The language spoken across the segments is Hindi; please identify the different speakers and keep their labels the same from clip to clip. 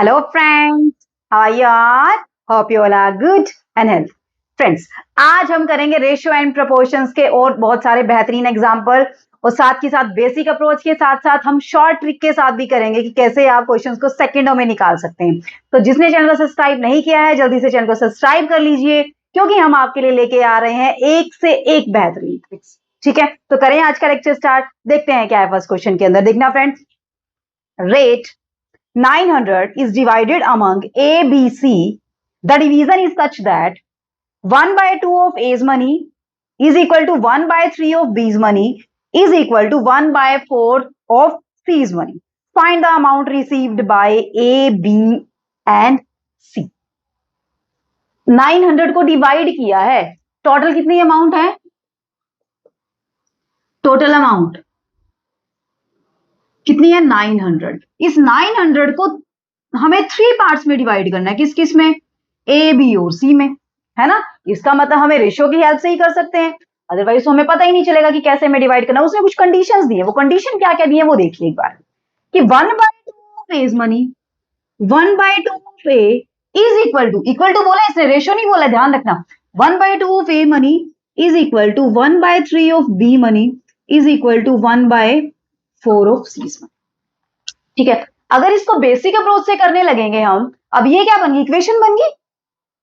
Speaker 1: Hello friends, how are you all? Hope you all are good and healthy. Friends, आज हम करेंगे रेशियो एंड प्रोपोर्शंस के और बहुत सारे बेहतरीन एग्जाम्पल और साथ के साथ बेसिक अप्रोच के साथ साथ हम शॉर्ट ट्रिक के साथ भी करेंगे कि कैसे आप क्वेश्चंस को सेकंडों में निकाल सकते हैं। तो जिसने चैनल को सब्सक्राइब नहीं किया है जल्दी से चैनल को सब्सक्राइब कर लीजिए क्योंकि हम आपके लिए लेके आ रहे हैं एक से एक बेहतरीन ट्रिक्स। ठीक है, तो करें आज का लेक्चर स्टार्ट। देखते हैं क्या है फर्स्ट क्वेश्चन के अंदर। देखना friends, rate 900 is divided among A, B, C. The division is such that 1 by 2 of A's money is equal to 1 by 3 of B's money is equal to 1 by 4 of C's money. Find the amount received by A, B and C. 900 को डिवाइड किया है, टोटल कितनी अमाउंट है? टोटल अमाउंट कितनी है? 900। इस 900 को हमें 3 पार्ट्स में डिवाइड करना है। किस किस में? ए, बी और सी में, है ना। इसका मतलब हमें रेशियो की हेल्प से ही कर सकते हैं, अदरवाइज तो हमें पता ही नहीं चलेगा कि कैसे हमें डिवाइड करना है। उसने कुछ कंडीशंस दी है, वो कंडीशन क्या क्या दी है वो देखिए एक बार। कि 1/2 of A's money, 1/2 of A is equal to बोला इसने, रेशियो नहीं बोला, ध्यान रखना। 1/2 of A money is equal to 1/3 of B money is equal to 1/4 of C money. ठीक है, अगर इसको बेसिक अप्रोच से करने लगेंगे हम, अब ये क्या बन गई? इक्वेशन बन गई।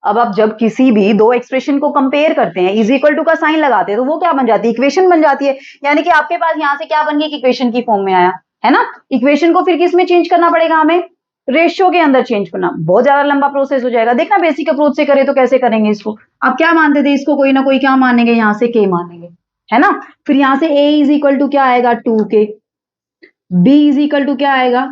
Speaker 1: अब आप जब किसी भी दो एक्सप्रेशन को कंपेयर करते हैं, इज इक्वल टू का साइन लगाते हैं, तो वो क्या बन जाती है? इक्वेशन बन जाती है। यानी कि आपके पास यहां से क्या बन गई? इक्वेशन की फॉर्म में आया, है ना। इक्वेशन को फिर किस में चेंज करना पड़ेगा? हमें रेशियो के अंदर चेंज करना। बहुत ज्यादा लंबा प्रोसेस हो जाएगा। देखना बेसिक अप्रोच से करें तो कैसे करेंगे इसको। आप क्या मानते थे इसको? कोई ना कोई क्या मानेंगे? यहां से के मानेंगे, है ना। फिर यहां से ए इज इक्वल टू क्या आएगा? 2k, B is equal to क्या आएगा?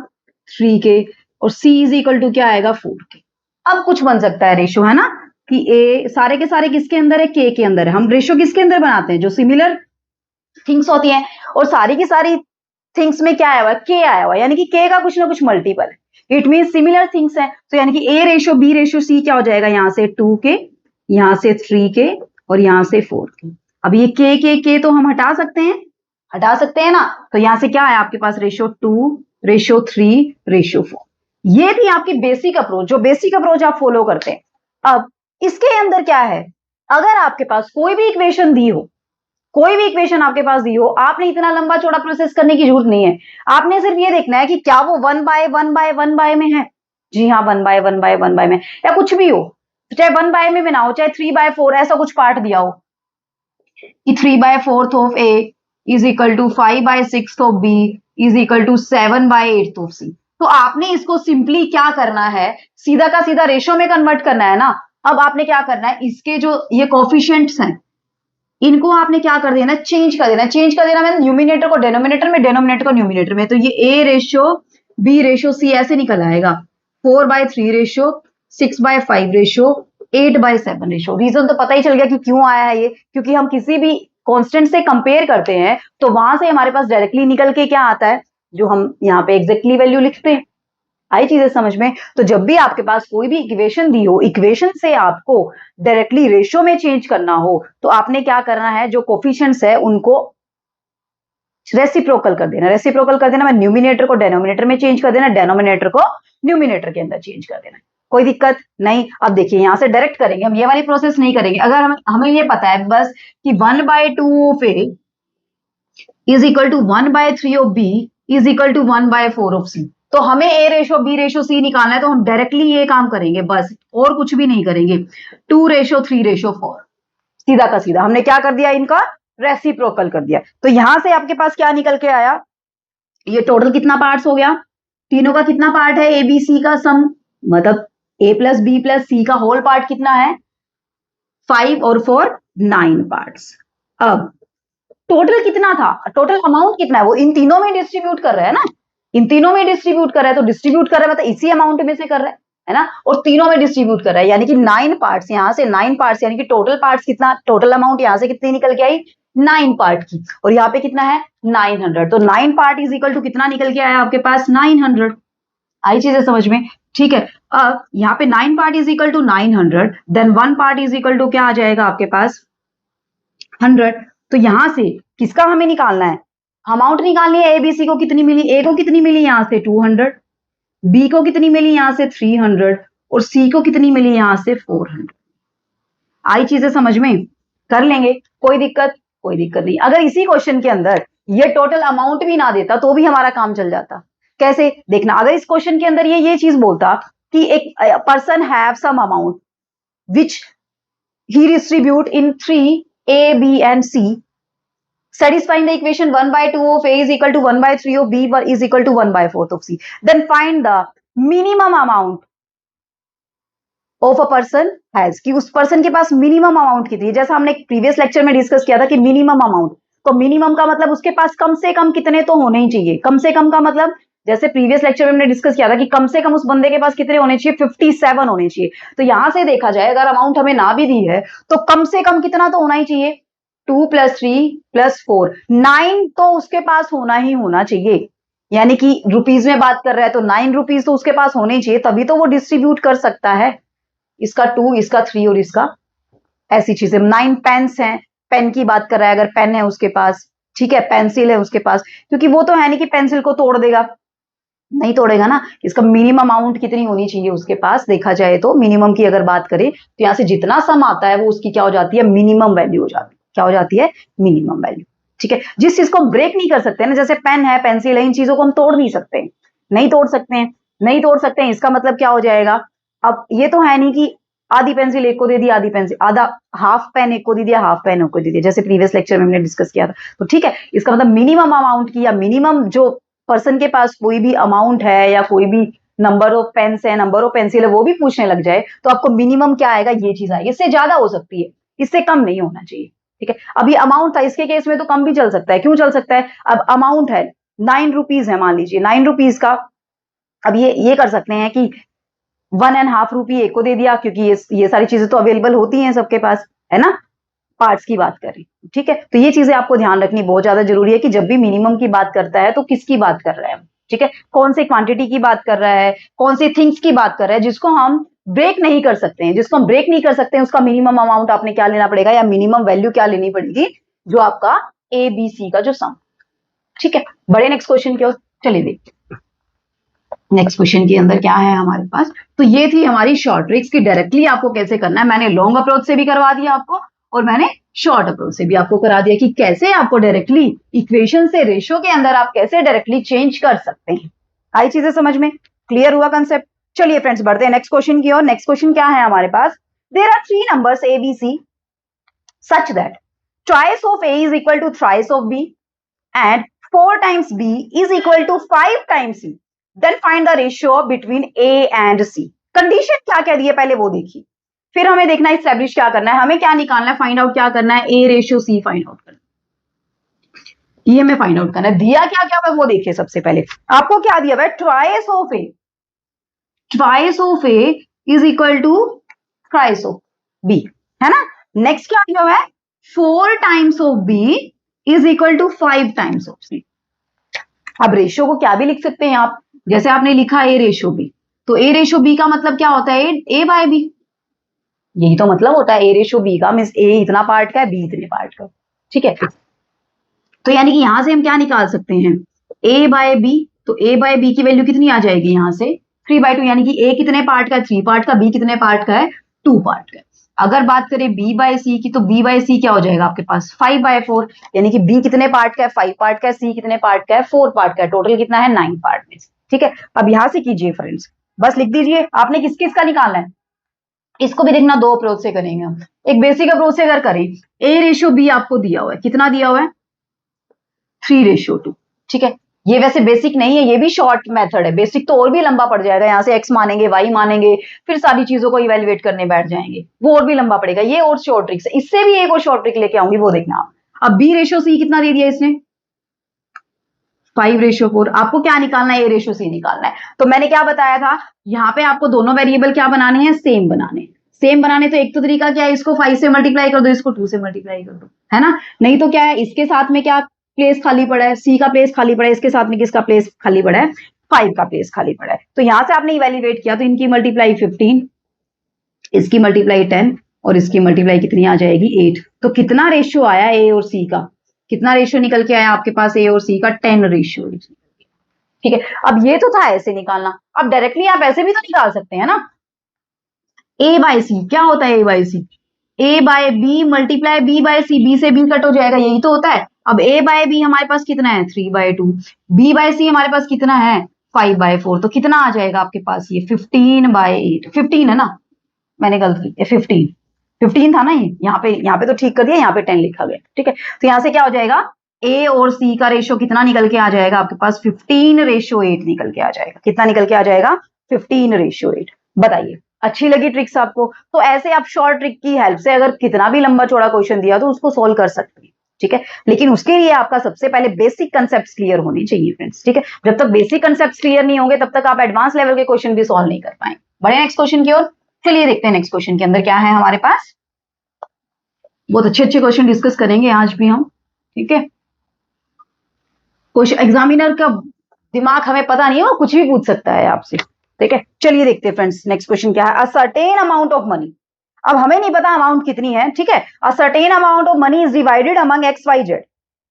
Speaker 1: 3k और सी इज इक्वल टू क्या आएगा? 4k। अब कुछ बन सकता है रेशियो, है ना, कि ए सारे के सारे किसके अंदर है? के अंदर है। हम रेशियो किसके अंदर बनाते हैं? जो सिमिलर थिंग्स होती हैं, और सारी की सारी थिंग्स में क्या आया हुआ है? के आया हुआ है, यानी कि के का कुछ ना कुछ मल्टीपल है। इट मीन सिमिलर थिंग्स है। तो यानी कि A ratio B ratio C क्या हो जाएगा? यहां से 2k, यहां से 3k और यहां से 4k। अब ये के तो हम हटा सकते हैं, हटा सकते हैं ना। तो यहां से क्या है आपके पास? Ratio 2, ratio 3, ratio 4। ये थी आपकी बेसिक अप्रोच, जो बेसिक अप्रोच आप फॉलो करते हैं। अब इसके अंदर क्या है? अगर आपके पास कोई भी इक्वेशन दी हो, कोई भी इक्वेशन आपके पास दी हो, आपने इतना लंबा चौड़ा प्रोसेस करने की जरूरत नहीं है। आपने सिर्फ ये देखना है कि क्या वो 1/1/1 में है। जी हाँ, 1/1/1 में, या कुछ भी हो, चाहे 1 में ना हो, चाहे 3/4 ऐसा कुछ पार्ट दिया हो कि 3/4 of A is equal to 5/6 of B is equal to 7/8 of C. तो आपने इसको सिंपली क्या करना है? सीधा का सीधा रेशियो में कन्वर्ट करना है ना। अब आपने क्या करना है? इसके जो ये कोफिशिएंट्स हैं, इनको आपने क्या कर देना? चेंज कर देना। चेंज कर देना मतलब न्यूमिनेटर को डेनोमिनेटर में, डेनोमिनेटर को न्यूमिनेटर में। तो ये A ratio B ratio C ऐसे निकल आएगा। 4/3 रेशियो, 6/5 रेशियो, 8/7 रेशियो। रीजन तो पता ही चल गया कि क्यों आया है ये, क्योंकि हम किसी भी कांस्टेंट से कंपेयर करते हैं तो वहां से हमारे पास डायरेक्टली निकल के क्या आता है, जो हम यहाँ पे एग्जैक्टली वैल्यू लिखते हैं। आई चीजें समझ में? तो जब भी आपके पास कोई भी इक्वेशन दी हो, इक्वेशन से आपको डायरेक्टली रेशियो में चेंज करना हो, तो आपने क्या करना है? जो कोफिशिएंट्स है उनको रेसिप्रोकल कर देना। रेसिप्रोकल कर देना मैं न्यूमिनेटर को डेनोमिनेटर में चेंज कर देना, डेनोमिनेटर को न्यूमिनेटर के अंदर चेंज कर देना। कोई दिक्कत नहीं। अब देखिए यहां से डायरेक्ट करेंगे हम, ये वाली प्रोसेस नहीं करेंगे। अगर हमें ये पता है बस कि 1/2 of A is equal to 1/3 of B is equal to 1/4 of C, तो हमें A ratio B ratio C निकालना है, तो हम डायरेक्टली ये काम करेंगे बस, और कुछ भी नहीं करेंगे। 2:3:4, सीधा का सीधा हमने क्या कर दिया? इनका रेसिप्रोकल कर दिया। तो यहां से आपके पास क्या निकल के आया? ये टोटल कितना पार्ट्स हो गया? तीनों का कितना पार्ट है? ए बी सी का सम, मतलब ए प्लस बी प्लस सी का होल पार्ट कितना है? 5 और 4 9 पार्ट्स। अब टोटल कितना था? टोटल अमाउंट कितना है? वो इन तीनों में डिस्ट्रीब्यूट कर रहा है ना, इन तीनों में डिस्ट्रीब्यूट कर रहा है। तो डिस्ट्रीब्यूट कर रहा है मतलब इसी अमाउंट में से कर रहा है ना, और तीनों में डिस्ट्रीब्यूट कर रहा है, यानी कि 9 पार्ट्स, यहां से 9 पार्ट्स, यानी कि टोटल पार्ट्स कितना? टोटल अमाउंट यहां से कितनी निकल के आई? 9 पार्ट की, और यहाँ पे कितना है? 900। तो 9 पार्ट इज इक्वल टू कितना निकल के आया आपके पास? 900। आई चीजें समझ में? ठीक है। अब यहाँ पे 9 part is equal to 900, then 1 part is equal to क्या आ जाएगा आपके पास? 100। तो यहां से किसका हमें निकालना है? अमाउंट निकालनी है। एबीसी को कितनी मिली? ए को कितनी मिली? यहां से 200, बी को कितनी मिली यहां से 300 और सी को कितनी मिली यहां से 400। आई चीजें समझ में? कर लेंगे, कोई दिक्कत नहीं। अगर इसी क्वेश्चन के अंदर ये टोटल अमाउंट भी ना देता तो भी हमारा काम चल जाता। कैसे देखना, अगर इस क्वेश्चन के अंदर ये चीज बोलता कि एक person have some amount which he distribute in 3 A, B and C, satisfying the equation 1/2 of A is equal to 1/3 of B is equal to 1/4 of C, then find the minimum amount of a person has, कि उस पर्सन के पास मिनिमम अमाउंट कितनी है। जैसा हमने प्रीवियस लेक्चर में डिस्कस किया था कि मिनिमम अमाउंट, तो मिनिमम का मतलब उसके पास कम से कम कितने तो होने ही चाहिए। कम से कम का मतलब जैसे प्रीवियस लेक्चर में हमने डिस्कस किया था कि कम से कम उस बंदे के पास कितने होने चाहिए, 57 होने चाहिए। तो यहां से देखा जाए अगर अमाउंट हमें ना भी दी है तो कम से कम कितना तो होना ही चाहिए, 2 + 3 + 4 9 तो उसके पास होना ही होना चाहिए। यानी कि रुपीज में बात कर रहा है तो 9 रुपीज तो उसके पास होने चाहिए, तभी तो वो डिस्ट्रीब्यूट कर सकता है। इसका 2, इसका 3 और इसका, ऐसी चीजें। 9 पेन्स हैं, पेन की बात कर रहा है, अगर पेन है उसके पास, ठीक है, पेंसिल है उसके पास, क्योंकि वो तो है नहीं कि पेंसिल को तोड़ देगा, नहीं तोड़ेगा ना। इसका मिनिमम अमाउंट कितनी होनी चाहिए उसके पास, देखा जाए तो मिनिमम की अगर बात करें तो यहां से जितना सम आता है वो उसकी क्या हो जाती है, मिनिमम वैल्यू हो जाती है। क्या हो जाती है, मिनिमम वैल्यू। ठीक है, जिस चीज को हम ब्रेक नहीं कर सकते ना, जैसे पेन है, पेंसिल है, इन चीजों को हम तोड़ नहीं सकते, नहीं तोड़ सकते हैं। इसका मतलब क्या हो जाएगा, अब ये तो है नहीं कि आधी पेंसिल एक को दे दी, आधी पेंसिल आधा, हाफ पेन एक को दे दिया, हाफ पेन एक को दे दिया, जैसे प्रीवियस लेक्चर में हमने डिस्कस किया था। तो ठीक है, इसका मतलब मिनिमम अमाउंट की या मिनिमम जो पर्सन के पास कोई भी अमाउंट है या कोई भी नंबर ऑफ पेन्स है, नंबर ऑफ पेंसिल है, वो भी पूछने लग जाए तो आपको मिनिमम क्या आएगा, ये चीज आएगी। इससे ज्यादा हो सकती है, इससे कम नहीं होना चाहिए। ठीक है, अभी अमाउंट था, इसके केस में तो कम भी चल सकता है। क्यों चल सकता है, अब अमाउंट है 9 रुपीज है, मान लीजिए 9 रुपीज का, अब ये कर सकते हैं कि 1.5 रुपये एक को दे दिया, क्योंकि ये सारी चीजें तो अवेलेबल होती हैं सबके पास, है ना, पार्ट्स की बात करें। ठीक है, तो ये चीजें आपको ध्यान रखनी बहुत ज्यादा जरूरी है कि जब भी मिनिमम की बात करता है तो किसकी बात कर रहा है। ठीक है, कौन से क्वांटिटी की बात कर रहा है, कौन से थिंग्स की बात कर रहा है जिसको हम ब्रेक नहीं कर सकते हैं। जिसको हम ब्रेक नहीं कर सकते हैं उसका मिनिमम अमाउंट आपने क्या लेना पड़ेगा, या मिनिमम वैल्यू क्या लेनी पड़ेगी, जो आपका ABC का जो सम। ठीक है, बड़े नेक्स्ट क्वेश्चन की ओर चलिए देखते। नेक्स्ट क्वेश्चन के अंदर क्या है हमारे पास, तो ये थी हमारी शॉर्ट ट्रिक्स की डायरेक्टली आपको कैसे करना है। मैंने लॉन्ग अप्रोच से भी करवा दिया आपको और मैंने शॉर्ट अप्रोच से भी आपको करा दिया कि कैसे आपको डायरेक्टली इक्वेशन से रेशियो के अंदर आप कैसे डायरेक्टली चेंज कर सकते हैं। आई चीजें समझ में, क्लियर हुआ कंसेप्ट। चलिए फ्रेंड्स बढ़ते हैं नेक्स्ट क्वेश्चन की ओर। नेक्स्ट क्वेश्चन क्या है हमारे पास, there are 3 numbers ABC such that twice of A is equal to thrice of B and 4 times B is equal to 5 times C, then find the ratio between A and C। Condition क्या क्या दी है पहले वो देखिए, फिर हमें देखना है एस्टैब्लिश क्या करना है, हमें क्या निकालना है, फाइंड आउट क्या करना है, A/C फाइंड आउट करना है, ये हमें फाइंड आउट करना है। दिया क्या क्या है वो देखिए। सबसे पहले आपको क्या दिया हुआ है, twice of A is equal to thrice of B, है ना। नेक्स्ट क्या दिया हुआ है, 4 times of B is equal to 5 times of C। अब रेशियो को क्या भी लिख सकते हैं आप, जैसे आपने लिखा A/B, तो A/B का मतलब क्या होता है, A/B, यही तो मतलब होता है A/B का, मींस A इतना पार्ट का है, B इतने पार्ट का। ठीक है, तो यानी कि यहां से हम क्या निकाल सकते हैं, A/B, तो A/B की वैल्यू कितनी आ जाएगी यहां से 3/2, यानी कि A कितने पार्ट का है, 3 पार्ट का, B कितने पार्ट का है, 2 पार्ट का। अगर बात करें B/C की, तो B/C क्या हो जाएगा आपके पास 5/4, यानी कि B कितने पार्ट का है, 5 पार्ट का है, C कितने पार्ट का है, 4 पार्ट का है, टोटल कितना है 9 पार्ट में। ठीक है, अब यहां से कीजिए फ्रेंड्स, बस लिख दीजिए आपने किस किस का निकालना है। इसको भी देखना 2 अप्रोच से करेंगे हम। एक बेसिक अप्रोच से अगर करें, A/B आपको दिया हुआ है, कितना दिया हुआ है 3/2। ठीक है, ये वैसे बेसिक नहीं है, ये भी शॉर्ट मेथड है। बेसिक तो और भी लंबा पड़ जाएगा, यहाँ से x मानेंगे, y मानेंगे, फिर सारी चीजों को इवेल्युएट करने बैठ जाएंगे, वो और भी लंबा पड़ेगा। ये और शॉर्ट ट्रिक्स है, इससे भी एक और शॉर्ट ट्रिक लेके आऊंगी, वो देखना आप। अब B/C कितना दे दिया इसने 5/4, आपको क्या निकालना है, A/C निकालना है। तो मैंने क्या बताया था, यहाँ पे आपको दोनों वेरिएबल क्या बनाने हैं, सेम बनाने। सेम बनाने तो एक तो तरीका क्या है, इसको 5 से मल्टीप्लाई कर दो, इसको 2 से मल्टीप्लाई कर दो, है ना। नहीं तो क्या है, इसके साथ में क्या प्लेस खाली पड़ा है, C का प्लेस खाली पड़ा है, इसके साथ में किसका प्लेस खाली पड़ा है, 5 का प्लेस खाली पड़ा है। तो यहां से आपने इवेल्युएट किया, तो इनकी मल्टीप्लाई 15, इसकी मल्टीप्लाई 10 और इसकी मल्टीप्लाई कितनी आ जाएगी 8। तो कितना रेशियो आया A और C का, कितना रेशियो निकल के आया आपके पास A और C का, 10 रेशियो। ठीक है, अब ये तो था ऐसे निकालना, अब डायरेक्टली आप ऐसे भी तो निकाल सकते हैं ना, ए बाय सी क्या होता है, A by C, A by B multiply B by C, B से बी कट हो जाएगा, यही तो होता है। अब ए बाय बी हमारे पास कितना है 3/2, बी बाय सी हमारे पास कितना है 5/4, तो कितना आ जाएगा आपके पास ये 15/8, 15 है ना, मैंने गलती 15, 15 था ना ये, यहाँ पे तो ठीक कर दिया, यहाँ पे 10 लिखा गया, ठीक है। तो यहाँ से क्या हो जाएगा, ए और सी का रेशो कितना निकल के आ जाएगा आपके पास 15/8 निकल के आ जाएगा, कितना निकल के आ जाएगा 15/8। बताइए अच्छी लगी ट्रिक्स आपको? तो ऐसे आप शॉर्ट ट्रिक की हेल्प से अगर कितना भी लंबा चौड़ा क्वेश्चन दिया तो उसको सोल्व कर सकते हैं, ठीक है। लेकिन उसके लिए आपका सबसे पहले बेसिक कंसेप्ट क्लियर होने चाहिए फ्रेंड्स, ठीक है। जब तक बेसिक कंसेप्ट क्लियर नहीं होंगे तब तक आप एडवांस लेवल के क्वेश्चन भी सोल्व नहीं कर पाएंगे। बढ़े नेक्स्ट क्वेश्चन की ओर, चलिए देखते हैं नेक्स्ट क्वेश्चन के अंदर क्या है हमारे पास। बहुत अच्छे अच्छे क्वेश्चन डिस्कस करेंगे आज भी हम, ठीक है। क्वेश्चन एग्जामिनर का दिमाग हमें पता नहीं है, वो कुछ भी पूछ सकता है आपसे, ठीक है। चलिए देखते हैं फ्रेंड्स नेक्स्ट क्वेश्चन क्या है। A certain amount of money, अब हमें नहीं पता अमाउंट कितनी है, ठीक है। A certain amount of money is divided among X Y Z,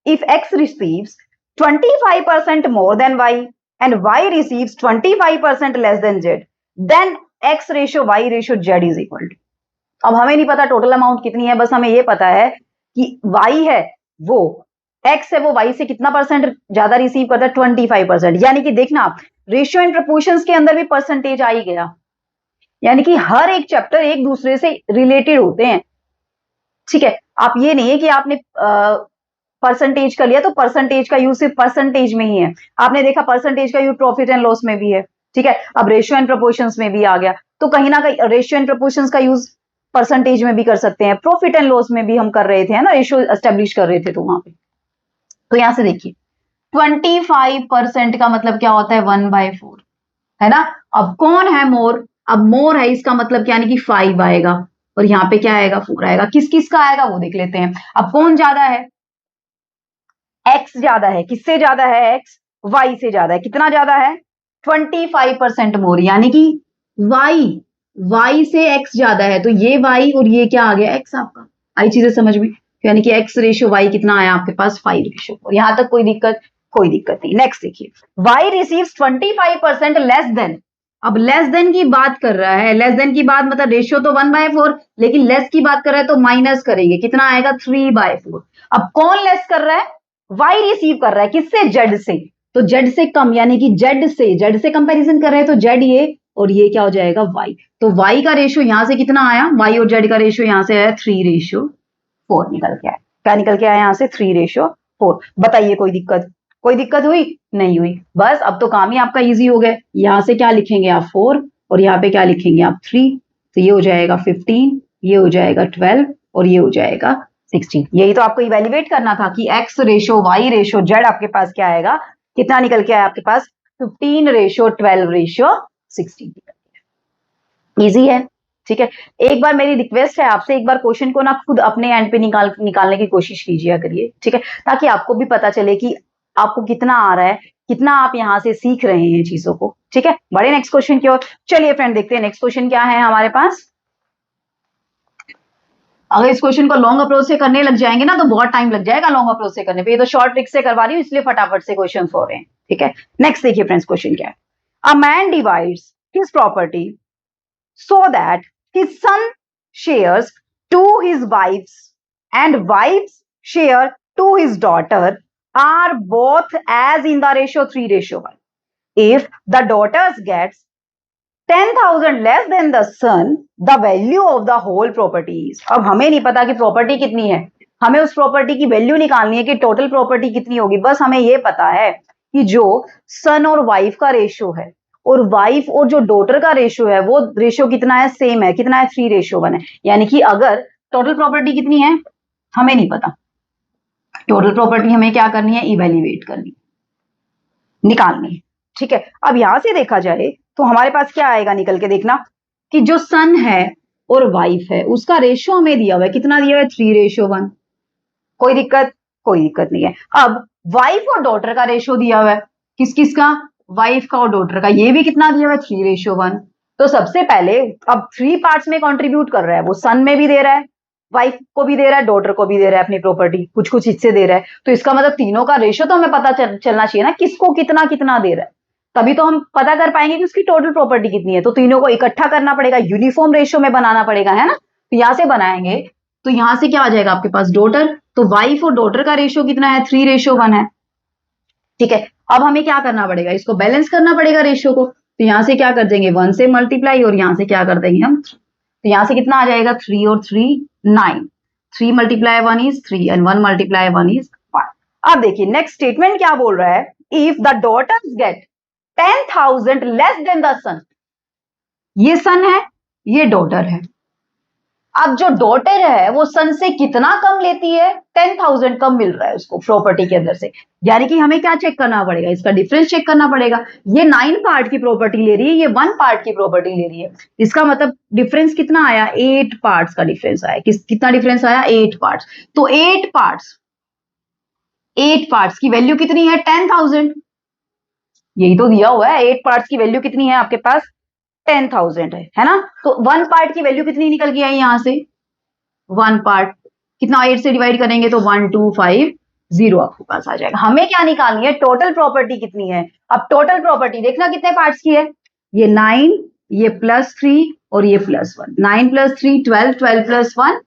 Speaker 1: if X receives 25% more than Y and Y receives 25% less than Z, then X ratio Y ratio Z is equal to. अब हमें नहीं पता टोटल अमाउंट कितनी है, बस हमें ये पता है कि वाई है वो एक्स है वो वाई से कितना परसेंट ज्यादा रिसीव करता है 25%, यानी कि देखना आप रेशियो एंड प्रपोर्शंस के अंदर भी परसेंटेज आ ही गया, यानी कि हर एक चैप्टर एक दूसरे से रिलेटेड होते हैं, ठीक है। आप ये नहीं है कि आपने परसेंटेज कर लिया तो परसेंटेज का यूज सिर्फ परसेंटेज में ही है, आपने देखा परसेंटेज का यूज प्रॉफिट एंड लॉस में भी है, ठीक है। अब रेशियो एंड प्रपोर्शंस में भी आ गया, तो कहीं ना कहीं रेशियो एंड प्रपोर्शंस का यूज परसेंटेज में भी कर सकते हैं, प्रॉफिट एंड लॉस में भी हम कर रहे थे, है ना, रेशियो एस्टेब्लिश कर रहे थे, तो वहां पे तो यहां से देखिए 25% का मतलब क्या होता है 1/4, है ना। अब कौन है मोर, अब मोर है इसका मतलब क्या, यानी कि 5 आएगा और यहाँ पे क्या आएगा 4 आएगा, किस किस का आएगा वो देख लेते हैं। अब कौन ज्यादा है, एक्स ज्यादा है, किससे ज्यादा है एक्स, वाई से ज्यादा है, कितना ज्यादा है 25% मोर, यानी कि वाई, वाई से एक्स ज्यादा है, तो ये वाई और ये क्या आ गया एक्स, आपका आई चीजें समझ में, यानी कि एक्स रेशियो वाई कितना आया आपके पास 5/4, यहां तक कोई दिक्कत, कोई दिक्कत नहीं। नेक्स्ट देखिए, वाई रिसीव्स 25% लेस देन, अब लेस देन की बात कर रहा है, लेस देन की बात मतलब रेशियो तो 1/4, लेकिन लेस की बात कर रहा है तो माइनस करेंगे, कितना आएगा 3/4। अब कौन लेस कर रहा है, वाई रिसीव कर रहा है, किससे जेड से, तो जेड से कम, यानी कि जेड से कंपैरिजन कर रहे हैं तो जेड ये और ये क्या हो जाएगा वाई, तो वाई का रेशियो यहां से कितना आया, वाई और जेड का रेशियो यहां से आया 3/4 निकल के आया, क्या निकल के आया यहां से 3/4। बताइए कोई दिक्कत, कोई दिक्कत हुई नहीं हुई, बस अब तो काम ही आपका इजी हो गया। यहां से क्या लिखेंगे आप 4 और यहाँ पे क्या लिखेंगे आप 3, तो ये हो जाएगा 15, ये हो जाएगा 12 और ये हो जाएगा 16। यही तो आपको इवेल्युएट करना था कि X ratio Y ratio Z आपके पास क्या आएगा, कितना निकल के आया आपके पास 15/12/16 इजी है, ठीक है। एक बार मेरी रिक्वेस्ट है आपसे, एक बार क्वेश्चन को ना खुद अपने एंड पे निकालने की कोशिश कीजिए करिए, ठीक है, ताकि आपको भी पता चले कि आपको कितना आ रहा है, कितना आप यहां से सीख रहे हैं चीजों को, ठीक है। बड़े नेक्स्ट क्वेश्चन की ओर, चलिए फ्रेंड देखते हैं नेक्स्ट क्वेश्चन क्या है हमारे पास। अगर इस क्वेश्चन को लॉन्ग अप्रोच से करने लग जाएंगे ना तो बहुत टाइम लग जाएगा लॉन्ग अप्रोच से करने पे, ये तो शॉर्ट ट्रिक से करवा रही हूँ इसलिए फटाफट से क्वेश्चन हो रहे हैं, ठीक है। नेक्स्ट देखिए फ्रेंड्स क्वेश्चन क्या है। A man divides his property so that his son shares to his wife's and wife's share to his daughter are both as in the ratio 3/1. If the daughters gets 10,000 less than the son, the value of the whole property is. अब हमें नहीं पता कि प्रॉपर्टी कितनी है, हमें उस प्रॉपर्टी की वैल्यू निकालनी है कि टोटल प्रॉपर्टी कितनी होगी, बस हमें ये पता है कि जो सन और वाइफ का रेशियो है और वाइफ और जो डॉटर का रेशियो है वो रेशियो कितना है, सेम है, कितना है 3/1 है, यानी कि अगर टोटल प्रॉपर्टी कितनी है हमें नहीं पता, टोटल प्रॉपर्टी हमें क्या करनी है, इवेल्युएट करनी, निकालनी है, ठीक है। अब यहां से देखा जाए तो हमारे पास क्या आएगा निकल के, देखना कि जो सन है और वाइफ है उसका रेशियो हमें दिया हुआ है, कितना दिया हुआ है 3/1, कोई दिक्कत, कोई दिक्कत नहीं है। अब वाइफ और डॉटर का रेशियो दिया हुआ है, किस किस का, वाइफ का और डॉटर का, ये भी कितना दिया हुआ है 3/1। तो सबसे पहले अब 3 पार्ट्स में कंट्रीब्यूट कर रहा है, वो सन में भी दे रहा है, वाइफ को भी दे रहा है, डॉटर को भी दे रहा है, अपनी प्रॉपर्टी कुछ कुछ हिस्से दे रहा है, तो इसका मतलब तीनों का रेशियो तो हमें पता चलना चाहिए ना, किसको कितना कितना दे रहा है, तभी तो हम पता कर पाएंगे कि उसकी टोटल प्रॉपर्टी कितनी है। तो तीनों को इकट्ठा करना पड़ेगा, यूनिफॉर्म रेशियो में बनाना पड़ेगा, है ना। तो यहां से बनाएंगे तो यहां से क्या आ जाएगा आपके पास डॉटर, तो वाइफ और डॉटर का रेशियो कितना है 3:1 है। ठीक है, अब हमें क्या करना पड़ेगा, इसको बैलेंस करना पड़ेगा रेशियो को। तो यहां से क्या कर देंगे 1 से मल्टीप्लाई और यहां से क्या कर देंगे हम, तो यहां से कितना आ जाएगा 3 और 3 9, 3 multiply 1 is 3 and 1 multiply 1 is 1। अब देखिए नेक्स्ट स्टेटमेंट क्या बोल रहा है, if the daughters get 10,000 less than the son, ये सन है ये डॉटर है। अब जो डॉटर है वो सन से कितना कम लेती है, 10,000 कम मिल रहा है उसको प्रॉपर्टी के अंदर से, यानी कि हमें क्या चेक करना पड़ेगा, इसका डिफरेंस चेक करना पड़ेगा। ये 9 पार्ट की प्रॉपर्टी ले रही है, ये 1 पार्ट की प्रॉपर्टी ले रही है, इसका मतलब डिफरेंस कितना आया 8 पार्ट्स का डिफरेंस आया। कितना डिफरेंस आया 8 पार्ट्स। तो 8 पार्ट्स की वैल्यू कितनी है 10,000, यही तो दिया हुआ है 8 पार्ट्स की वैल्यू कितनी है आपके पास 10,000 है ना। तो 1 पार्ट की वैल्यू कितनी निकल के आई यहां से 1 पार्ट, कितना 8 से डिवाइड करेंगे तो 1250 आपके पास आ जाएगा। हमें क्या निकालनी है टोटल प्रॉपर्टी कितनी है। अब टोटल प्रॉपर्टी देखना कितने पार्ट्स की है, ये 9, ये +3 और ये +1, 9 + 3 12, 12 + 1,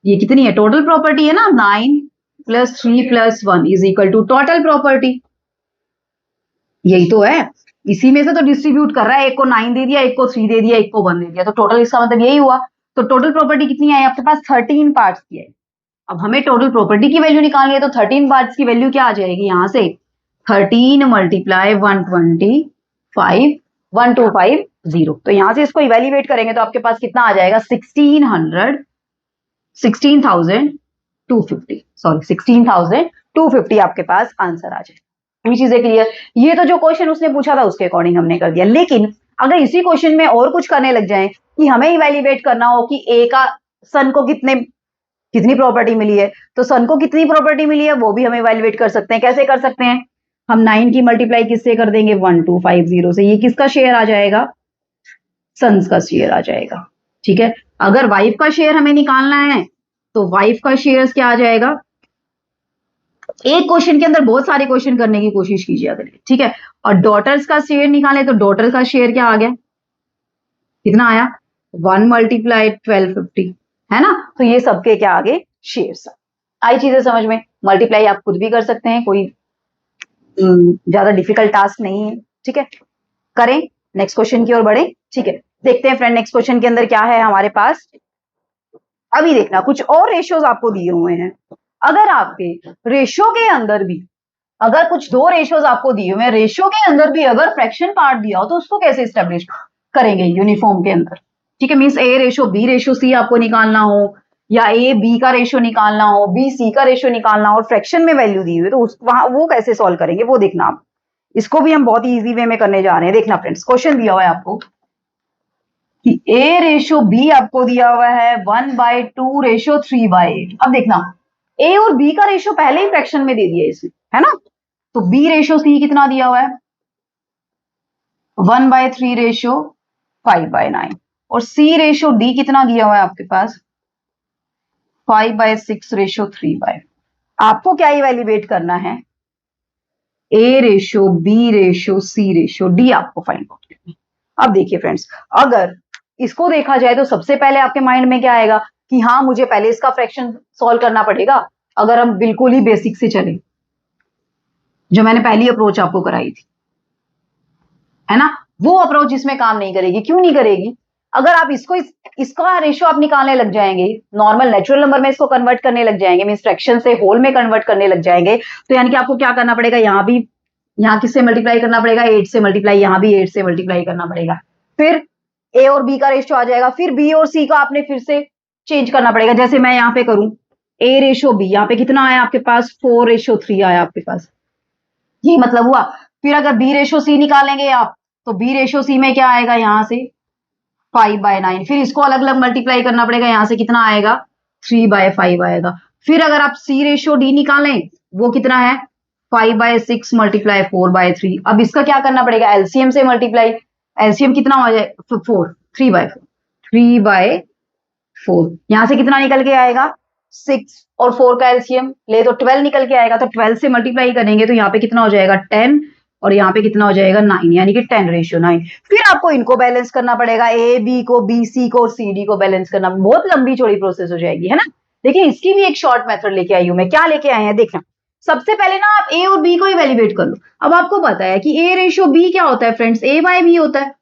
Speaker 1: ये कितनी है टोटल प्रॉपर्टी है ना 9 + 3 + 1 is equal to total property, यही तो है। इसी में से तो डिस्ट्रीब्यूट कर रहा है, एक को 9 दे दिया, एक को 3 दे दिया, एक को 1 दे दिया, तो टोटल इसका मतलब यही हुआ। तो टोटल प्रॉपर्टी कितनी आई आपके पास 13 पार्ट्स की है। अब हमें टोटल प्रॉपर्टी की वैल्यू निकालनी है, तो 13 पार्ट्स की वैल्यू क्या आ जाएगी यहां से 13 मल्टीप्लाई 125 1250। तो यहां से इसको इवेल्युएट करेंगे तो आपके पास कितना आ जाएगा 16,250 आपके पास आंसर आ जाएगा। ये चीजें क्लियर। ये तो जो क्वेश्चन उसने पूछा था उसके अकॉर्डिंग हमने कर दिया, लेकिन अगर इसी क्वेश्चन में और कुछ करने लग जाए कि हमें इवेल्युएट करना हो कि ए का सन को कितनी प्रॉपर्टी मिली है, तो सन को कितनी प्रॉपर्टी मिली है वो भी हम इवेल्युएट कर सकते हैं। कैसे कर सकते हैं, हम 9 की मल्टीप्लाई किससे कर देंगे 1250 से, ये किसका शेयर आ जाएगा सन्स का शेयर आ जाएगा। ठीक है, अगर वाइफ का शेयर हमें निकालना है तो वाइफ का शेयर क्या आ जाएगा, एक क्वेश्चन के अंदर बहुत सारे क्वेश्चन करने की कोशिश कीजिए अगर, ठीक है। और डॉटर्स का शेयर निकाले तो डॉटर का शेयर क्या आ गया, कितना आया 1 मल्टीप्लाई 1250, है ना। तो ये सबके क्या आगे शेयर्स आई चीजें समझ में। मल्टीप्लाई आप खुद भी कर सकते हैं, कोई ज्यादा डिफिकल्ट टास्क नहीं है। ठीक है, करें नेक्स्ट क्वेश्चन की ओर बढ़े। ठीक है, देखते हैं फ्रेंड नेक्स्ट क्वेश्चन के अंदर क्या है हमारे पास। अभी देखना कुछ और रेशियोज आपको दिए हुए हैं, अगर आपके रेशियो के अंदर भी अगर कुछ 2 रेशियोज आपको दिए हुए हैं, रेशियो के अंदर भी अगर फ्रैक्शन पार्ट दिया हो तो उसको कैसे स्टेब्लिश करेंगे यूनिफॉर्म के अंदर। ठीक है, means A ratio B ratio C आपको निकालना हो, या ए बी का रेशियो निकालना हो, बी सी का रेशियो निकालना हो और फ्रैक्शन में वैल्यू दी हुई है, तो उस वहां वो कैसे सॉल्व करेंगे वो देखना आप। इसको भी हम बहुत ही इजी वे में करने जा रहे हैं। देखना फ्रेंड्स, क्वेश्चन दिया हुआ है आपको कि ए रेशियो बी आपको दिया हुआ है 1/2 रेशियो 3/8। अब देखना ए और बी का रेशियो पहले ही फ्रैक्शन में दे दिया इसमें, है ना। तो बी रेशियो सी कितना दिया हुआ है 1/3 रेशियो 5/9, और सी रेशियो डी कितना दिया हुआ है आपके पास 5/6 रेशियो 3/5। आपको क्या इवेल्युएट करना है, A ratio B ratio C ratio D आपको फाइंड आउट करना है। अब देखिए फ्रेंड्स, अगर इसको देखा जाए तो सबसे पहले आपके माइंड में क्या आएगा कि हाँ मुझे पहले इसका फ्रैक्शन सॉल्व करना पड़ेगा। अगर हम बिल्कुल ही बेसिक से चले, जो मैंने पहली अप्रोच आपको कराई थी, है ना, वो अप्रोच इसमें काम नहीं करेगी। क्यों नहीं करेगी, अगर आप इसका रेशियो आप निकालने लग जाएंगे, नॉर्मल नेचुरल नंबर में इसको कन्वर्ट करने लग जाएंगे, मींस फ्रैक्शन से होल में कन्वर्ट करने लग जाएंगे, तो यानी कि आपको क्या करना पड़ेगा, यहाँ किससे मल्टीप्लाई करना पड़ेगा 8 से मल्टीप्लाई, यहाँ भी 8 से मल्टीप्लाई करना पड़ेगा। फिर ए और बी का रेशियो आ जाएगा, फिर बी और सी का आपने फिर से चेंज करना पड़ेगा। जैसे मैं यहाँ पे करूं ए रेशियो बी, यहाँ पे कितना आया आपके पास 4:3 आया आपके पास, यही मतलब हुआ। फिर अगर बी रेशियो सी निकालेंगे आप, तो बी रेशियो सी में क्या आएगा यहाँ से 5/9, फिर इसको अलग अलग मल्टीप्लाई करना पड़ेगा, यहाँ से कितना आएगा 3/5 आएगा। फिर अगर आप सी रेशियो डी निकालें, वो कितना है 5/6 मल्टीप्लाई 4/3। अब इसका क्या करना पड़ेगा एलसीएम से मल्टीप्लाई, एलसीएम कितना हो जाए 4, 3/4 यहां से कितना निकल के आएगा 6 और 4 का एलसीएम ले तो 12 निकल के आएगा, तो 12 से मल्टीप्लाई करेंगे तो यहाँ पे कितना हो जाएगा 10 और यहाँ पे कितना हो जाएगा 9, यानी कि 10:9। फिर आपको इनको बैलेंस करना पड़ेगा, ए बी को, बी सी को और सी डी को बैलेंस करना। बहुत लंबी चौड़ी प्रोसेस हो जाएगी, है ना। देखिए इसकी भी एक शॉर्ट मेथड लेके आई हूं मैं। क्या लेके आए हैं देखना। सबसे पहले ना आप ए और बी को इवेल्युएट कर लो। अब आपको पता है कि ए रेशो बी क्या होता है फ्रेंड्स, ए बाय बी होता है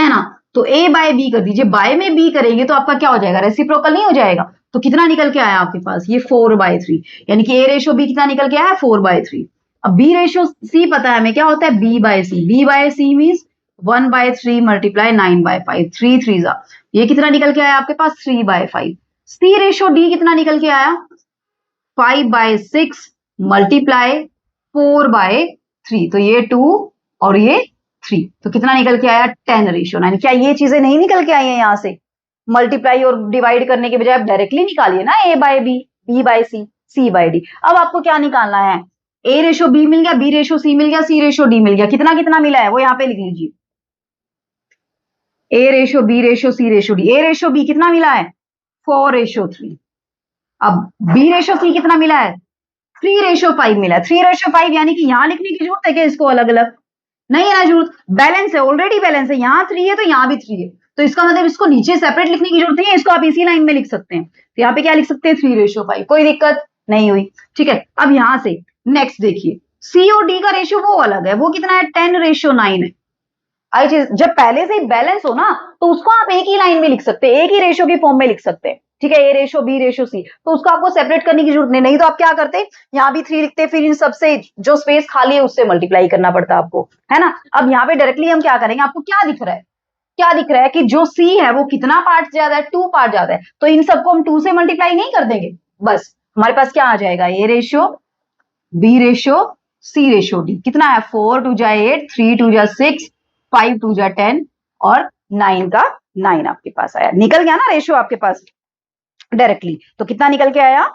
Speaker 1: ना। तो ए बाय बी कर दीजिए। बाय में बी करेंगे तो आपका क्या हो जाएगा, रेसिप्रोकल नहीं हो जाएगा। तो कितना निकल के आया आपके पास, ये 4/3, यानी कि ए रेशो बी कितना निकल के आया, 4/3। अब बी रेशो सी पता है हमें क्या होता है, B by C. B by C means 1/3 multiply 9/5, 3 3 जा, ये कितना निकल के आया आपके पास, 3/5। सी रेशो डी कितना निकल के आया, 5/6 मल्टीप्लाई 4/3, तो ये 2 और ये 3, तो कितना निकल के आया, 10:9। क्या ये चीजें नहीं निकल के आई हैं यहां से, मल्टीप्लाई और डिवाइड करने के बजाय आप डायरेक्टली निकालिए ना, ए by B, B by C, C bye D. अब आपको क्या निकालना है, ए रेशो बी मिल गया, बी रेशो सी मिल गया, सी रेशो डी मिल गया। कितना कितना मिला है वो यहाँ पे लिख लीजिए, ए रेशो बी रेशो सी रेशो डी। ए रेशो बी कितना मिला है, 4:3। अब बी रेशो सी कितना मिला है, 3:5 मिला है। 3:5 यानी कि यहां लिखने की जरूरत है क्या इसको अलग अलग, नहीं है ना जरूरत, बैलेंस है, ऑलरेडी बैलेंस है। यहाँ 3 है तो यहाँ भी 3 है, तो इसका मतलब इसको नीचे सेपरेट लिखने की जरूरत नहीं है, इसको आप इसी लाइन में लिख सकते हैं। तो यहाँ पे क्या लिख सकते हैं, 3:5, कोई दिक्कत नहीं हुई। ठीक है, अब यहां से नेक्स्ट देखिए, सी और डी का रेशियो वो अलग है, वो कितना है, 10:9 है। आई चीज जब पहले से ही बैलेंस हो ना, तो उसको आप एक ही लाइन में लिख सकते हैं, एक ही रेशियो की फॉर्म में लिख सकते हैं। ठीक है, ए रेशो बी रेशो सी, तो उसको आपको सेपरेट करने की जरूरत नहीं तो आप क्या करते, यहाँ भी 3 लिखते, फिर इन सबसे जो स्पेस खाली है उससे मल्टीप्लाई करना पड़ता आपको, है ना। अब यहाँ पे डायरेक्टली हम क्या करेंगे, आपको क्या दिख रहा है, क्या दिख रहा है कि जो सी है वो कितना पार्ट ज्यादा है, 2 पार्ट ज्यादा है, तो इन सबको हम 2 से मल्टीप्लाई नहीं कर देंगे। बस हमारे पास क्या आ जाएगा, ए रेशो बी रेशो सी रेशो डी, कितना है, 4 2 जा 8, 3 2 जा 6, 5 2 जा 10 और 9 का 9 आपके पास आया। निकल गया ना रेशो आपके पास डायरेक्टली, तो कितना निकल के आया,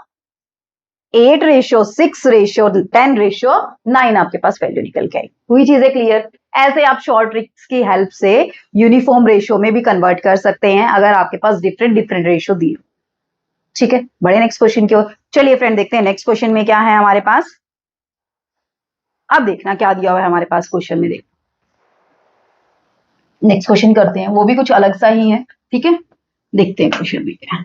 Speaker 1: 8:6:10:9 आपके पास वैल्यू निकल के आई। हुई चीजें क्लियर। ऐसे आप शॉर्ट ट्रिक्स की हेल्प से यूनिफॉर्म रेशियो में भी कन्वर्ट कर सकते हैं अगर आपके पास डिफरेंट डिफरेंट रेशियो दिए। ठीक है, बड़े नेक्स्ट क्वेश्चन की ओर चलिए फ्रेंड, देखते हैं नेक्स्ट क्वेश्चन में क्या है हमारे पास। अब देखना क्या दिया हुआ है हमारे पास क्वेश्चन में, देख नेक्स्ट क्वेश्चन करते हैं, वो भी कुछ अलग सा ही है। ठीक है, देखते हैं क्वेश्चन में क्या है।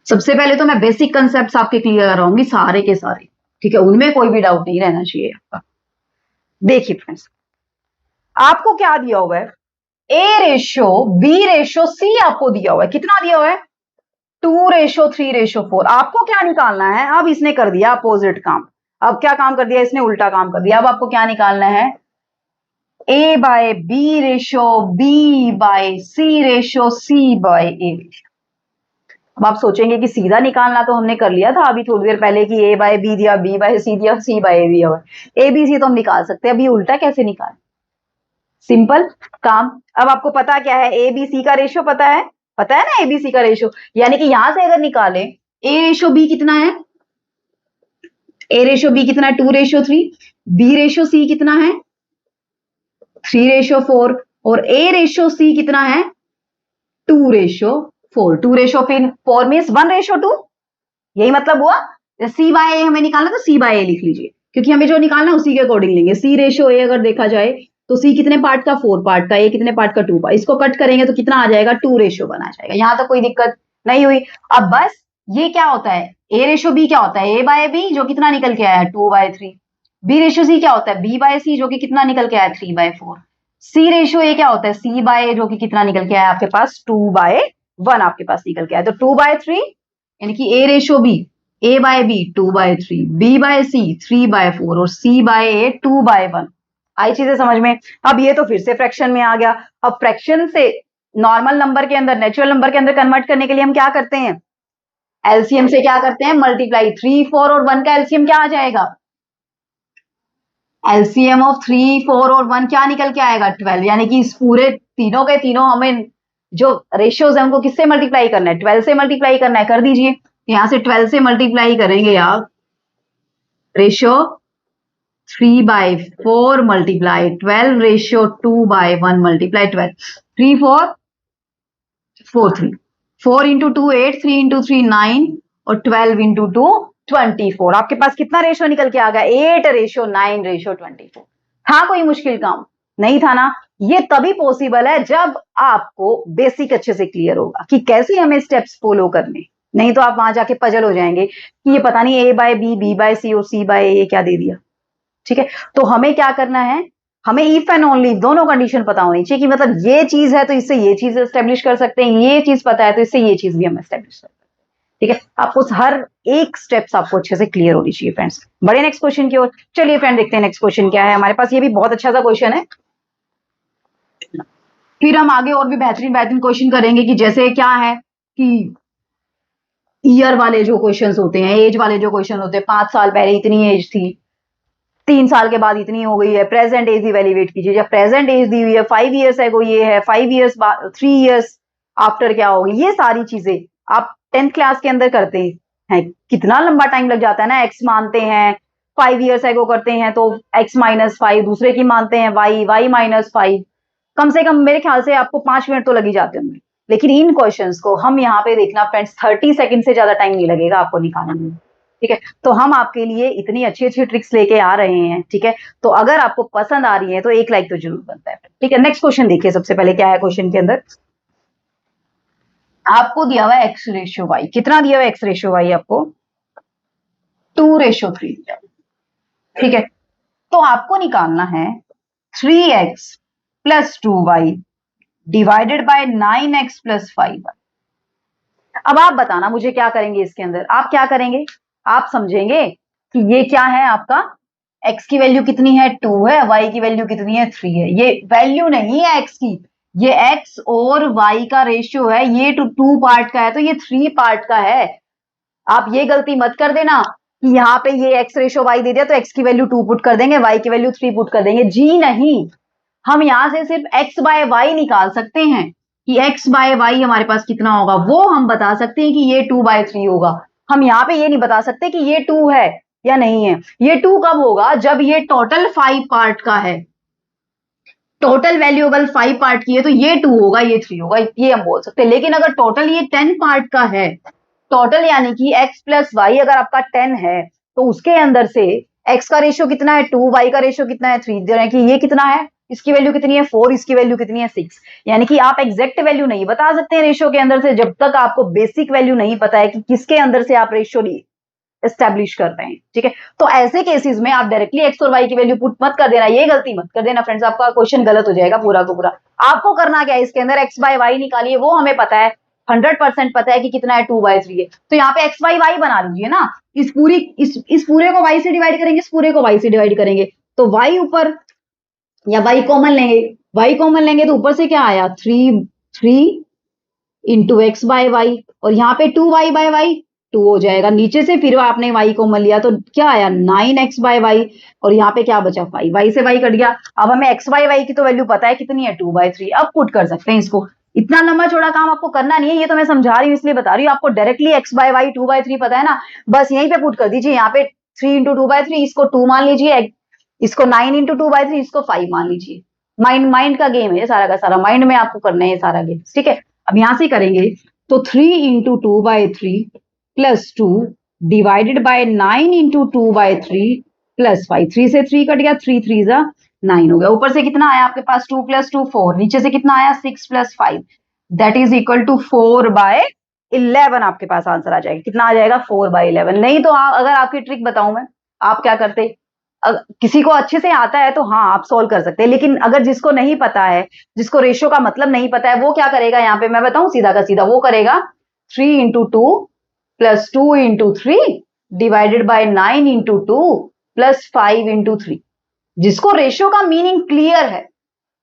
Speaker 1: सबसे पहले तो मैं बेसिक कंसेप्ट्स आपके क्लियर कराऊंगी सारे के सारे। ठीक है, उनमें कोई भी डाउट नहीं रहना चाहिए आपका। देखिए फ्रेंड्स, आपको क्या दिया हुआ है, ए रेशो बी रेशो सी आपको दिया हुआ है, कितना दिया हुआ है, 2:3:4। आपको क्या निकालना है, अब इसने कर दिया अपोजिट काम। अब क्या काम कर दिया इसने, उल्टा काम कर दिया। अब आपको क्या निकालना है, A by B ratio B by C ratio C by A ratio. अब आप सोचेंगे कि सीधा निकालना तो हमने कर लिया था अभी थोड़ी देर पहले कि ए बाय बी दिया, बी बाय सी दिया, सी बाय ए दिया, ए बी सी तो हम निकाल सकते हैं, अभी उल्टा कैसे निकाल, सिंपल काम। अब आपको पता क्या है, ए बी सी का रेशियो पता है ना, ए बी सी का रेशियो, यानी कि यहां से अगर निकाले ए रेशियो बी कितना है, ए रेशियो बी कितना है, 2:3, बी रेशियो सी कितना है, 3:4 और ए रेशियो सी कितना है, 2:4। 2:4 मीन्स 1:2, यही मतलब हुआ। सी बाय ए हमें निकालना तो सी बाय ए लिख लीजिए, क्योंकि हमें जो निकालना है उसी के अकॉर्डिंग लेंगे। सी रेशियो ए अगर देखा जाए तो सी कितने पार्ट का, 4 पार्ट का, ए कितने पार्ट का, 2 पार्ट। इसको कट करेंगे तो कितना आ जाएगा, 2 बना जाएगा। यहां तक कोई दिक्कत नहीं हुई। अब बस ये क्या होता है, ए रेशियो बी क्या होता है, ए बाय बी जो कितना निकल के आया है, 2/3। बी रेशियो सी क्या होता है, बी बाय सी जो कि कितना निकल के आया, 3/4। सी रेशियो ए क्या होता है, सी बाय ए जो कि कितना निकल के आया आपके पास, 2/1 आपके पास निकल के आया। तो 2/3 यानी कि A ratio B, A by B 2/3, B by C 3/4 और सी बाय ए 2/1। आई चीजें समझ में। अब ये तो फिर से फ्रैक्शन में आ गया। अब फ्रैक्शन से नॉर्मल नंबर के अंदर, नेचुरल नंबर के अंदर कन्वर्ट करने के लिए हम क्या करते हैं, एलसीएम से क्या करते हैं, मल्टीप्लाई। 3 4 और 1 का एलसीएम क्या आ जाएगा, एलसीएम ऑफ 3 4 और 1 क्या निकल के आएगा, 12। यानी कि इस पूरे तीनों के तीनों हमें जो रेशियोज है उनको किससे मल्टीप्लाई करना है, 12 से मल्टीप्लाई करना है। कर दीजिए, यहां से 12 से मल्टीप्लाई करेंगे आप, ratio 3/4 multiply 12 ratio 2/1 multiply 12, 3 4 4 3, 4 into 2 8, 3 into 3 9 और 12 into 2 24। आपके पास कितना रेशो निकल के आ गया? 8:9:24। था कोई मुश्किल काम? नहीं था ना। ये तभी पॉसिबल है जब आपको बेसिक अच्छे से क्लियर होगा कि कैसे हमें स्टेप्स फॉलो करने। नहीं तो आप वहां जाके पजल हो जाएंगे कि ये पता नहीं A/B/B/C और C/A क्या दे दिया। ठीक है, तो हमें क्या करना है, हमें इफ एंड ओनली दोनों कंडीशन पता होनी चाहिए कि मतलब ये चीज है तो इससे ये चीज एस्टेब्लिश कर सकते हैं, ये चीज पता है तो इससे ये चीज भी हम एस्टेब्लिश कर सकते हैं। ठीक है, आपको हर एक स्टेप्स आपको अच्छे से क्लियर होनी चाहिए फ्रेंड्स। बड़े नेक्स्ट क्वेश्चन की ओर चलिए फ्रेंड, देखते हैं नेक्स्ट क्वेश्चन क्या है हमारे पास। ये भी बहुत अच्छा सा क्वेश्चन है। फिर हम आगे और भी बेहतरीन बेहतरीन क्वेश्चन करेंगे कि जैसे क्या है कि ईयर वाले जो क्वेश्चंस होते हैं, एज वाले जो क्वेश्चन होते हैं, 5 साल पहले इतनी एज थी, 3 साल के बाद इतनी हो गई है, प्रेजेंट एज इवेल्युएट कीजिए। जब प्रेजेंट एज दी हुई है 5 ईयर्स एगो ये है, 5 ईयर्स बाद 3 ईयर्स आफ्टर क्या होगी, ये सारी चीजें आप 10th क्लास के अंदर करते हैं। कितना लंबा टाइम लग जाता है ना। एक्स मानते हैं 5 ईयर्स एगो करते हैं तो x-5, दूसरे की मानते हैं y-5। कम से कम मेरे ख्याल से आपको 5 मिनट तो लग ही जाते होंगे। लेकिन इन क्वेश्चंस को हम यहाँ पे देखना फ्रेंड्स, 30 सेकंड से ज्यादा टाइम नहीं लगेगा आपको निकालने में। ठीक है, तो हम आपके लिए इतनी अच्छी अच्छी ट्रिक्स लेके आ रहे हैं। ठीक है, तो अगर आपको पसंद आ रही है तो एक लाइक तो जरूर बनता है। ठीक है, नेक्स्ट क्वेश्चन देखिए। सबसे पहले क्या है क्वेश्चन के अंदर, आपको दिया हुआ है x/y। कितना दिया हुआ है x/y आपको? 2/3 दिया। ठीक है, तो आपको निकालना है 3x + 2y divided by 9x + 5y। अब आप बताना मुझे क्या करेंगे इसके अंदर। आप क्या करेंगे, आप समझेंगे कि ये क्या है आपका, x की वैल्यू कितनी है 2 है, y की वैल्यू कितनी है 3 है। ये वैल्यू नहीं है x की, ये x और y का रेशियो है। ये 2 पार्ट का है तो ये 3 पार्ट का है। आप ये गलती मत कर देना कि यहाँ पे ये x रेशियो y दे दिया तो x की वैल्यू 2 पुट कर देंगे, y की वैल्यू 3 पुट कर देंगे। जी नहीं, हम यहां से सिर्फ x/y निकाल सकते हैं कि x/y हमारे पास कितना होगा। वो हम बता सकते हैं कि ये 2/3 होगा। हम यहाँ पे ये नहीं बता सकते कि ये 2 है या नहीं है। ये 2 कब होगा, जब ये टोटल 5 पार्ट का है। टोटल वैल्यू अगर 5 पार्ट की है तो ये 2 होगा, ये 3 होगा, ये हम बोल सकते हैं। लेकिन अगर टोटल ये 10 पार्ट का है, टोटल यानी कि x + y अगर आपका 10 है तो उसके अंदर से x का रेशियो कितना है 2, y का रेशियो कितना है 3, यानी कि ये कितना है, इसकी वैल्यू कितनी है 4, इसकी वैल्यू कितनी है 6। यानी कि आप एग्जैक्ट वैल्यू नहीं बता सकते हैं रेशियो के अंदर से जब तक आपको बेसिक वैल्यू नहीं पता है कि किसके अंदर से आप रेशियो एस्टेब्लिश कर रहे हैं। ठीक है, तो ऐसे केसेस में आप डायरेक्टली x और y की वैल्यू पुट मत कर देना, ये गलती मत कर देना फ्रेंड्स, आपका क्वेश्चन गलत हो जाएगा पूरा का पूरा। आपको करना क्या है, इसके अंदर x/y निकालिए, वो हमें पता है 100% पता है कि कितना है 2/3 है। तो यहाँ पे x/y बना लीजिए ना। इस पूरे को y से डिवाइड करेंगे, इस पूरे को y से डिवाइड करेंगे तो y ऊपर या y कॉमन लेंगे, y कॉमन लेंगे तो ऊपर से क्या आया 3 इंटू x/y और यहाँ पे 2y/y 2 हो जाएगा। नीचे से फिर आपने y कॉमन लिया तो क्या आया 9x/y और यहाँ पे क्या बचा 5, y से y कट गया। अब हमें x/y की तो वैल्यू पता है कितनी है 2/3। अब पुट कर सकते हैं इसको। इतना लंबा चौड़ा काम आपको करना नहीं है, ये तो मैं समझा रही हूँ इसलिए बता रही हूँ। आपको डायरेक्टली x/y 2/3 पता है ना, बस यहीं पे पुट कर दीजिए। यहाँ पे 3 × 2/3, इसको 2 मान लीजिए, इसको 9 × 2/3, इसको 5 मान लीजिए। माइंड का गेम है ये सारा का सारा, माइंड में आपको करना है ये सारा गेम। ठीक है, अब यहां से करेंगे तो 3 × 2/3 + 2 डिवाइडेड बाय 9 × 2/3 + 5। 3 से 3 कट गया, 3 3 9 हो गया। ऊपर से कितना आया आपके पास 2 + 2 4, नीचे से कितना आया 6 + 5 दैट इज इक्वल टू 4/11। आपके पास आंसर आ जाएगा, कितना आ जाएगा 4/11। नहीं तो अगर आपकी ट्रिक बताऊं मैं, आप क्या करते, किसी को अच्छे से आता है तो हाँ आप सोल्व कर सकते हैं। लेकिन अगर जिसको नहीं पता है, जिसको रेशियो का मतलब नहीं पता है, वो क्या करेगा, यहाँ पे मैं बताऊं सीधा का सीधा, वो करेगा 3 × 2 + 2 × 3 डिवाइडेड बाय 9 × 2 + 5 × 3। जिसको रेशियो का मीनिंग क्लियर है,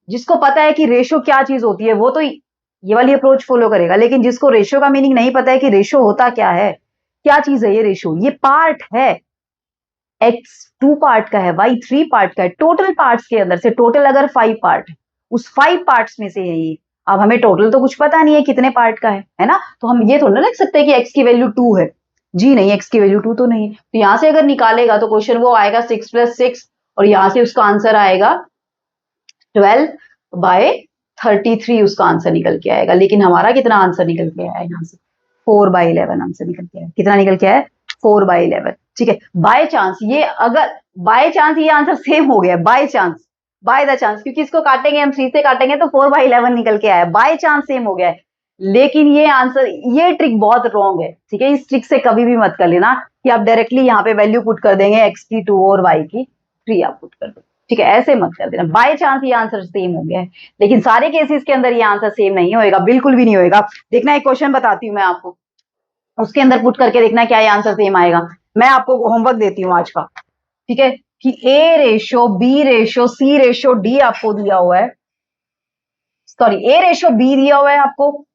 Speaker 1: जिसको पता है कि रेशियो क्या चीज होती है, वो तो ये वाली अप्रोच फॉलो करेगा। लेकिन जिसको रेशियो का मीनिंग नहीं पता है कि रेशियो होता क्या है, क्या चीज है ये रेशियो, ये पार्ट है, x 2 पार्ट का है, y 3 पार्ट का है। टोटल पार्ट्स के अंदर से, टोटल अगर 5 पार्ट है, उस 5 पार्ट्स में से है ये। अब हमें टोटल तो कुछ पता नहीं है कितने पार्ट का है ना, तो हम ये थोड़ा ना लिख सकते हैं कि x की वैल्यू 2 है। जी नहीं, x की वैल्यू 2 तो नहीं है। तो यहां से अगर निकालेगा तो क्वेश्चन वो आएगा 6 + 6 और यहां से उसका आंसर आएगा 12/33 उसका आंसर निकल के आएगा। लेकिन हमारा कितना आंसर निकल के आया यहाँ से 4/11 आंसर निकल के आया। कितना निकल के आया 4/11, ठीक है। बाय चांस ये अगर बाय चांस ये आंसर सेम हो गया, by chance, by the chance, क्योंकि इसको काटेंगे हम 3 से काटेंगे तो 4/11 निकल के आया, बाय चांस सेम हो गया है। लेकिन ये आंसर, ये ट्रिक बहुत रॉन्ग है, ठीक है। इस ट्रिक से कभी भी मत कर लेना कि आप डायरेक्टली यहाँ पे वैल्यू पुट कर देंगे x की 2 और y की 3 आप पुट कर दो, ठीक है। ऐसे मत कर देना, बाय चांस ये आंसर सेम हो गया है। लेकिन सारे केसेस के अंदर ये आंसर सेम नहीं होएगा, बिल्कुल भी नहीं होएगा। देखना, एक क्वेश्चन बताती हूँ मैं आपको, उसके अंदर पुट करके देखना क्या ये आंसर सेम आएगा। मैं आपको होमवर्क देती हूँ आज का, ठीक है, कि A ratio B ratio C ratio D आपको दिया हुआ है, सॉरी A रेशो B दिया हुआ है आपको,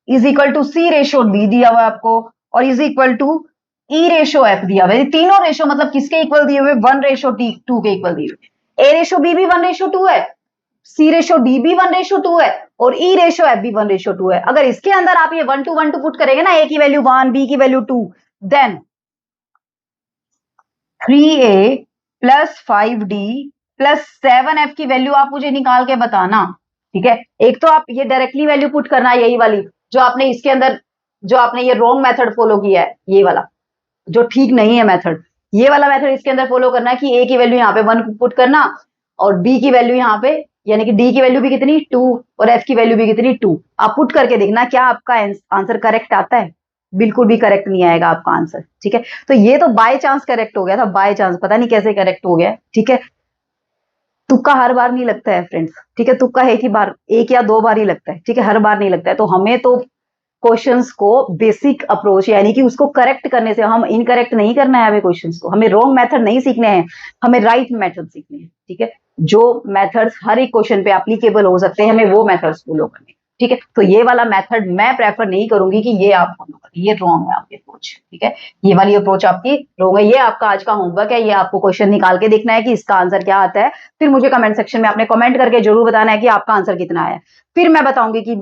Speaker 1: is equal to C ratio D दिया हुआ है आपको, और is equal to E ratio F दिया हुआ है। तीनों रेशो मतलब किसके इक्वल दिए हुए? 1 रेशो 2 के इक्वल दिए हुए। A रेशो B भी 1 रेशो 2 है, C रेशो D भी 1 रेशो 2 है, और E रेशो F भी 1 रेशो 2 है। अगर इसके अंदर आप ये 1 to 1 पुट करेंगे ना, A की वैल्यू 1, B की value 2, then 3A plus 5D plus 7F की वैल्यू आप मुझे निकाल के बताना, ठीक है। एक तो आप ये डायरेक्टली वैल्यू पुट करना, यही वाली जो आपने इसके अंदर, जो आपने ये रॉन्ग मेथड फॉलो किया है, ये वाला जो ठीक नहीं है मेथड, ये वाला मेथड इसके अंदर फॉलो करना है कि A की वैल्यू यहाँ पे 1 पुट करना, और B की वैल्यू यहाँ पे, यानी कि D की वैल्यू भी कितनी 2 और F की वैल्यू भी कितनी 2, आप पुट करके देखना क्या आपका आंसर करेक्ट आता है। बिल्कुल भी करेक्ट नहीं आएगा आपका आंसर, ठीक है। तो ये तो बाय चांस करेक्ट हो गया था, बाय चांस, पता नहीं कैसे करेक्ट हो गया, ठीक है। तुक्का हर बार नहीं लगता है फ्रेंड्स, ठीक है। तुक्का एक या दो बार ही लगता है, ठीक है, हर बार नहीं लगता है। तो हमें तो क्वेश्चंस को बेसिक अप्रोच, यानी कि उसको करेक्ट करने से, हम इनकरेक्ट नहीं करना है हमें क्वेश्चंस को, हमें रॉन्ग मेथड नहीं सीखने हैं, हमें राइट मेथड सीखने हैं, ठीक है। जो मेथड्स हर एक क्वेश्चन पे एप्लीकेबल हो सकते हैं, हमें वो मेथड्स फॉलो करने हैं, ठीक है। तो ये वाला मेथड मैं प्रेफर नहीं करूंगी कि ये आप फॉलो करें, ये रॉन्ग है आपकी अप्रोच, ठीक है। ये वाली अप्रोच आपकी रॉन्ग है। ये आपका आज का होमवर्क है, ये आपको क्वेश्चन निकाल के देखना है कि इसका आंसर क्या आता है। फिर मुझे कमेंट सेक्शन में आपने कमेंट करके जरूर बताना है कि आपका आंसर कितना आया, फिर मैं बताऊंगी कि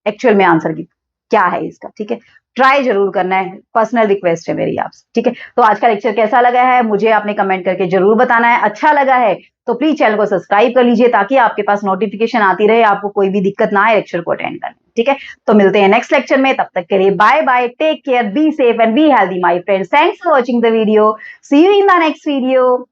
Speaker 1: एक्चुअल में आंसर क्या है इसका, ठीक है। ट्राई जरूर करना है, पर्सनल रिक्वेस्ट है मेरी आपसे, ठीक है। तो आज का लेक्चर कैसा लगा है मुझे आपने कमेंट करके जरूर बताना है। अच्छा लगा है तो प्लीज चैनल को सब्सक्राइब कर लीजिए, ताकि आपके पास नोटिफिकेशन आती रहे, आपको कोई भी दिक्कत ना आए लेक्चर को अटेंड करने, ठीक है। तो मिलते हैं नेक्स्ट लेक्चर में, तब तक के लिए bye bye, take care, be safe and be healthy my friends. Thanks for watching the video, see you in the next video.